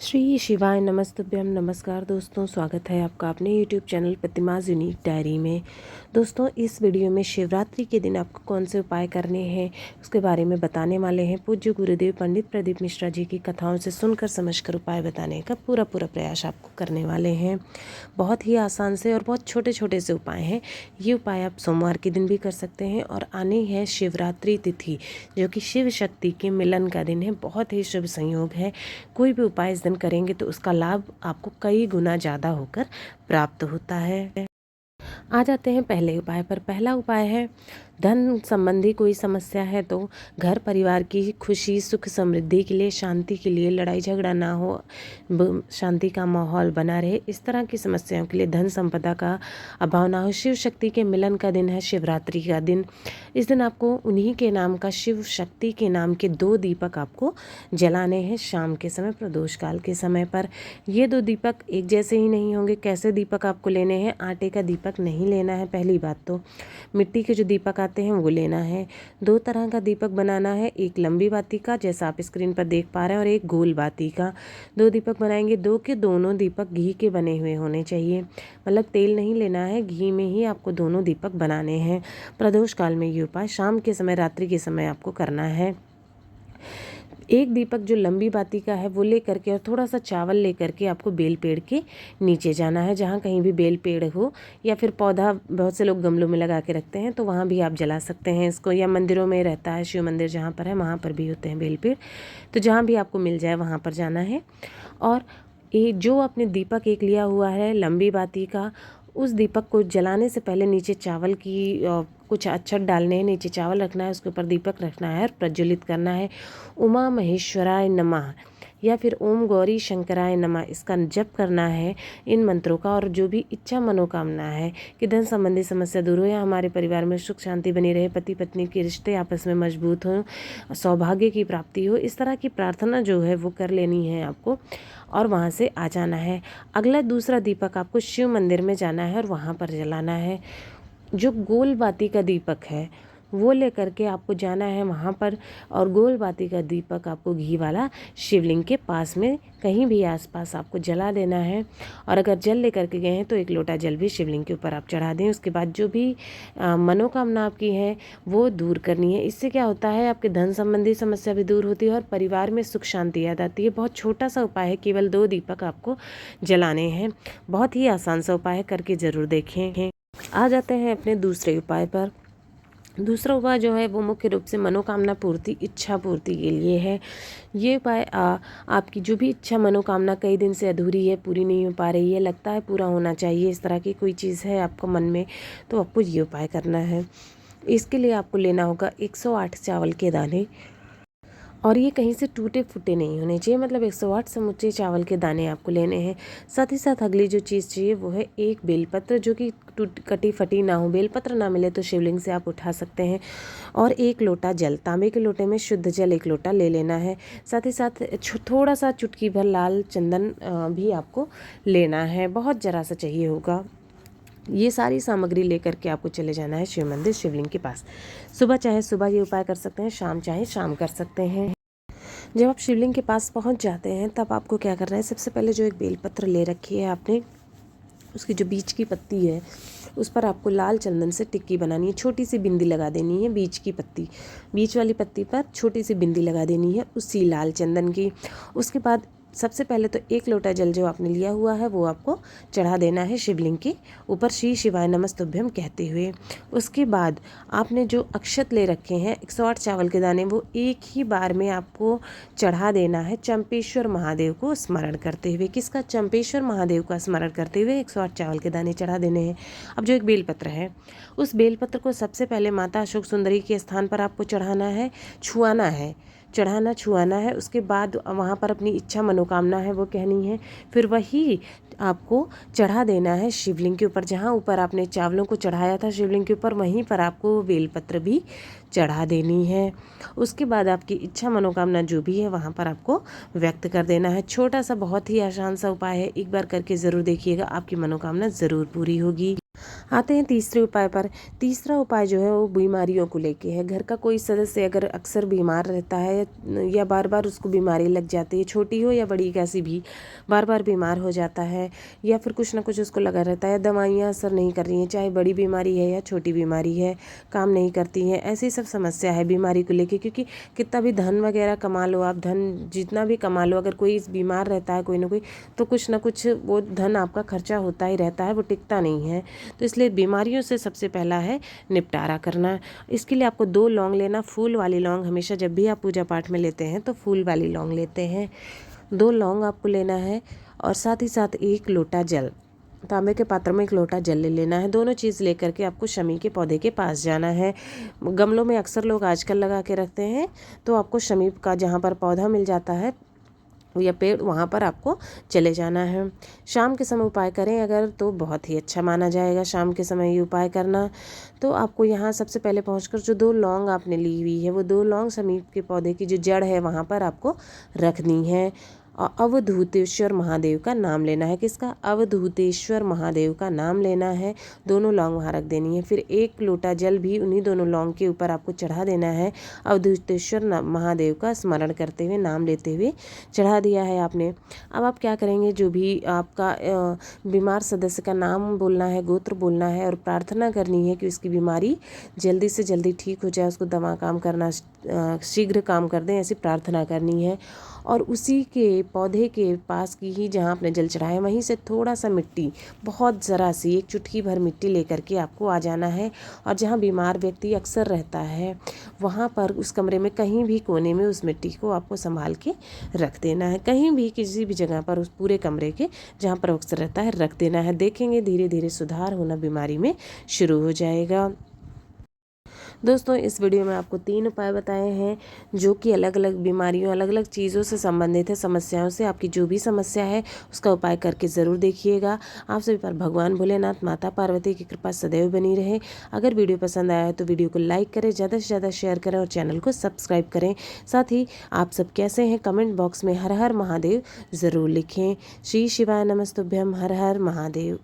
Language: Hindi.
श्री शिवाय नमस्तुभ्यम। नमस्कार दोस्तों, स्वागत है आपका अपने YouTube चैनल प्रतिमाज़ यूनिक डायरी में। दोस्तों, इस वीडियो में शिवरात्रि के दिन आपको कौन से उपाय करने हैं उसके बारे में बताने वाले हैं। पूज्य गुरुदेव पंडित प्रदीप मिश्रा जी की कथाओं से सुनकर समझकर उपाय बताने का पूरा प्रयास आपको करने वाले हैं। बहुत ही आसान से और बहुत छोटे छोटे से उपाय हैं। ये उपाय आप सोमवार के दिन भी कर सकते हैं और आने है शिवरात्रि तिथि, जो कि शिव शक्ति के मिलन का दिन है। बहुत ही शुभ संयोग है। कोई भी उपाय इस दिन करेंगे तो उसका लाभ आपको कई गुना ज़्यादा होकर प्राप्त होता है। आ जाते हैं पहले उपाय पर। पहला उपाय है, धन संबंधी कोई समस्या है तो घर परिवार की खुशी सुख समृद्धि के लिए, शांति के लिए, लड़ाई झगड़ा ना हो, शांति का माहौल बना रहे, इस तरह की समस्याओं के लिए, धन संपदा का अभाव ना हो। शिव शक्ति के मिलन का दिन है शिवरात्रि का दिन। इस दिन आपको उन्हीं के नाम का, शिव शक्ति के नाम के 2 दीपक आपको जलाने हैं शाम के समय, प्रदोष काल के समय पर। ये 2 दीपक एक जैसे ही नहीं होंगे। कैसे दीपक आपको लेने हैं? आटे का दीपक नहीं लेना है। पहली बात तो मिट्टी के जो दीपक आते हैं वो लेना है। 2 तरह का दीपक बनाना है, एक लंबी बाती का जैसा आप स्क्रीन पर देख पा रहे हैं और एक गोल बाती का। 2 दीपक बनाएंगे। 2 के दोनों दीपक घी के बने हुए होने चाहिए, मतलब तेल नहीं लेना है, घी में ही आपको दोनों दीपक बनाने हैं। प्रदोष काल में ये उपाय शाम के समय, रात्रि के समय आपको करना है। एक दीपक जो लंबी बाती का है वो लेकर के और थोड़ा सा चावल लेकर के आपको बेल पेड़ के नीचे जाना है। जहाँ कहीं भी बेल पेड़ हो या फिर पौधा, बहुत से लोग गमलों में लगा के रखते हैं तो वहाँ भी आप जला सकते हैं इसको, या मंदिरों में रहता है, शिव मंदिर जहाँ पर है वहाँ पर भी होते हैं बेल पेड़। तो जहाँ भी आपको मिल जाए वहाँ पर जाना है। और ये जो आपने दीपक एक लिया हुआ है लंबी बाती का, उस दीपक को जलाने से पहले नीचे चावल की कुछ अक्षत डालने हैं, नीचे चावल रखना है, उसके ऊपर दीपक रखना है और प्रज्वलित करना है। उमा महेश्वराय नमः या फिर ओम गौरी शंकराय नमः, इसका जप करना है इन मंत्रों का। और जो भी इच्छा मनोकामना है कि धन संबंधी समस्या दूर हो या हमारे परिवार में सुख शांति बनी रहे, पति पत्नी के रिश्ते आपस में मजबूत हों, सौभाग्य की प्राप्ति हो, इस तरह की प्रार्थना जो है वो कर लेनी है आपको और वहाँ से आ जाना है। अगला दूसरा दीपक आपको शिव मंदिर में जाना है और वहाँ पर जलाना है। जो गोल बाती का दीपक है वो लेकर के आपको जाना है वहाँ पर, और गोल बाती का दीपक आपको घी वाला शिवलिंग के पास में कहीं भी आसपास आपको जला देना है। और अगर जल लेकर के गए हैं तो 1 लोटा जल भी शिवलिंग के ऊपर आप चढ़ा दें। उसके बाद जो भी मनोकामना आपकी है वो दूर करनी है। इससे क्या होता है, आपके धन संबंधी समस्या भी दूर होती है और परिवार में सुख शांति याद आती है। बहुत छोटा सा उपाय है, केवल 2 दीपक आपको जलाने हैं। बहुत ही आसान सा उपाय है, करके ज़रूर देखें। आ जाते हैं अपने दूसरे उपाय पर। दूसरा उपाय जो है वो मुख्य रूप से मनोकामना पूर्ति, इच्छा पूर्ति के लिए है। ये उपाय आपकी जो भी इच्छा मनोकामना कई दिन से अधूरी है, पूरी नहीं हो पा रही है, लगता है पूरा होना चाहिए, इस तरह की कोई चीज़ है आपको मन में, तो आपको ये उपाय करना है। इसके लिए आपको लेना होगा 108 चावल के दाने, और ये कहीं से टूटे फूटे नहीं होने चाहिए, मतलब 108 समूचे चावल के दाने आपको लेने हैं। साथ ही साथ अगली जो चीज़ चाहिए वो है एक बेलपत्र, जो कि कटी फटी ना हो। बेलपत्र ना मिले तो शिवलिंग से आप उठा सकते हैं। और 1 लोटा जल, तांबे के लोटे में शुद्ध जल 1 लोटा ले लेना है। साथ ही साथ थोड़ा सा चुटकी भर लाल चंदन भी आपको लेना है, बहुत ज़रा सा चाहिए होगा। ये सारी सामग्री लेकर के आपको चले जाना है शिव मंदिर, शिवलिंग के पास। सुबह चाहे सुबह ये उपाय कर सकते हैं, शाम चाहे शाम कर सकते हैं। जब आप शिवलिंग के पास पहुंच जाते हैं तब आपको क्या करना है, सबसे पहले जो एक बेलपत्र ले रखी है आपने, उसकी जो बीच की पत्ती है उस पर आपको लाल चंदन से टिक्की बनानी है। छोटी सी बिंदी लगा देनी है, बीच वाली पत्ती पर छोटी सी बिंदी लगा देनी है उसी लाल चंदन की। उसके बाद सबसे पहले तो 1 लोटा जल जो आपने लिया हुआ है वो आपको चढ़ा देना है शिवलिंग के ऊपर, श्री शिवाय नमस्तुभ्यम कहते हुए। उसके बाद आपने जो अक्षत ले रखे हैं 108 चावल के दाने, वो एक ही बार में आपको चढ़ा देना है चंपेश्वर महादेव को स्मरण करते हुए। किसका? चंपेश्वर महादेव का स्मरण करते हुए 108 चावल के दाने चढ़ा देने हैं। अब जो एक बेलपत्र है, उस बेलपत्र को सबसे पहले माता अशोक सुंदरी के स्थान पर आपको चढ़ाना है, छुआना है, चढ़ाना छुआना है। उसके बाद वहाँ पर अपनी इच्छा मनोकामना है वो कहनी है, फिर वही आपको चढ़ा देना है शिवलिंग के ऊपर। जहाँ ऊपर आपने चावलों को चढ़ाया था शिवलिंग के ऊपर, वहीं पर आपको बेलपत्र भी चढ़ा देनी है। उसके बाद आपकी इच्छा मनोकामना जो भी है वहाँ पर आपको व्यक्त कर देना है। छोटा सा बहुत ही आसान सा उपाय है, एक बार करके ज़रूर देखिएगा, आपकी मनोकामना ज़रूर पूरी होगी। आते हैं तीसरे उपाय पर। तीसरा उपाय जो है वो बीमारियों को लेके है। घर का कोई सदस्य अगर अक्सर बीमार रहता है या बार बार उसको बीमारी लग जाती है, छोटी हो या बड़ी कैसी भी, बार बार बीमार हो जाता है या फिर कुछ ना कुछ उसको लगा रहता है, दवाइयाँ असर नहीं कर रही हैं, चाहे बड़ी बीमारी है या छोटी बीमारी है, काम नहीं करती हैं, ऐसी सब समस्या है बीमारी को लेके। क्योंकि कितना भी धन वगैरह कमा लो आप, धन जितना भी कमा लो, अगर कोई बीमार रहता है कोई ना कोई, तो कुछ ना कुछ वो धन आपका खर्चा होता ही रहता है, वो टिकता नहीं है। तो इसलिए बीमारियों से सबसे पहला है निपटारा करना। इसके लिए आपको 2 लौंग लेना, फूल वाली लौंग। हमेशा जब भी आप पूजा पाठ में लेते हैं तो फूल वाली लौंग लेते हैं। 2 लौंग आपको लेना है और साथ ही साथ 1 लोटा जल, तांबे के पात्र में 1 लोटा जल ले लेना है। दोनों चीज़ लेकर के आपको शमी के पौधे के पास जाना है। गमलों में अक्सर लोग आजकल लगा के रखते हैं, तो आपको शमी का जहाँ पर पौधा मिल जाता है या पेड़, वहाँ पर आपको चले जाना है। शाम के समय उपाय करें अगर, तो बहुत ही अच्छा माना जाएगा शाम के समय ये उपाय करना। तो आपको यहाँ सबसे पहले पहुँचकर जो 2 लौंग आपने ली हुई है, वो 2 लौंग समीप के पौधे की जो जड़ है वहाँ पर आपको रखनी है। और अवधूतेश्वर महादेव का नाम लेना है। किसका? अवधूतेश्वर महादेव का नाम लेना है। दोनों लौंग वहाँ रख देनी है। फिर 1 लोटा जल भी उन्हीं दोनों लौंग के ऊपर आपको चढ़ा देना है। अवधूतेश्वर महादेव का स्मरण करते हुए, नाम लेते हुए चढ़ा दिया है आपने। अब आप क्या करेंगे, जो भी आपका बीमार सदस्य का नाम बोलना है, गोत्र बोलना है और प्रार्थना करनी है कि उसकी बीमारी जल्दी से जल्दी ठीक हो जाए, उसको दवा काम करना शीघ्र काम कर दें, ऐसी प्रार्थना करनी है। और उसी के पौधे के पास की ही जहाँ आपने जल चढ़ाया, वहीं से थोड़ा सा मिट्टी, बहुत ज़रा सी 1 चुटकी भर मिट्टी लेकर के आपको आ जाना है। और जहाँ बीमार व्यक्ति अक्सर रहता है, वहाँ पर उस कमरे में कहीं भी कोने में उस मिट्टी को आपको संभाल के रख देना है। कहीं भी किसी भी जगह पर, उस पूरे कमरे के जहाँ पर अक्सर रहता है, रख देना है। देखेंगे धीरे धीरे सुधार होना बीमारी में शुरू हो जाएगा। दोस्तों, इस वीडियो में आपको 3 उपाय बताए हैं जो कि अलग अलग बीमारियों, अलग अलग चीज़ों से संबंधित है, समस्याओं से। आपकी जो भी समस्या है उसका उपाय करके ज़रूर देखिएगा। आप सभी पर भगवान भोलेनाथ, माता पार्वती की कृपा सदैव बनी रहे। अगर वीडियो पसंद आया है तो वीडियो को लाइक करें, ज़्यादा से ज़्यादा शेयर करें और चैनल को सब्सक्राइब करें। साथ ही आप सब कैसे हैं कमेंट बॉक्स में हर हर महादेव ज़रूर लिखें। श्री शिवाय नमस्तुभ्यम। हर हर महादेव।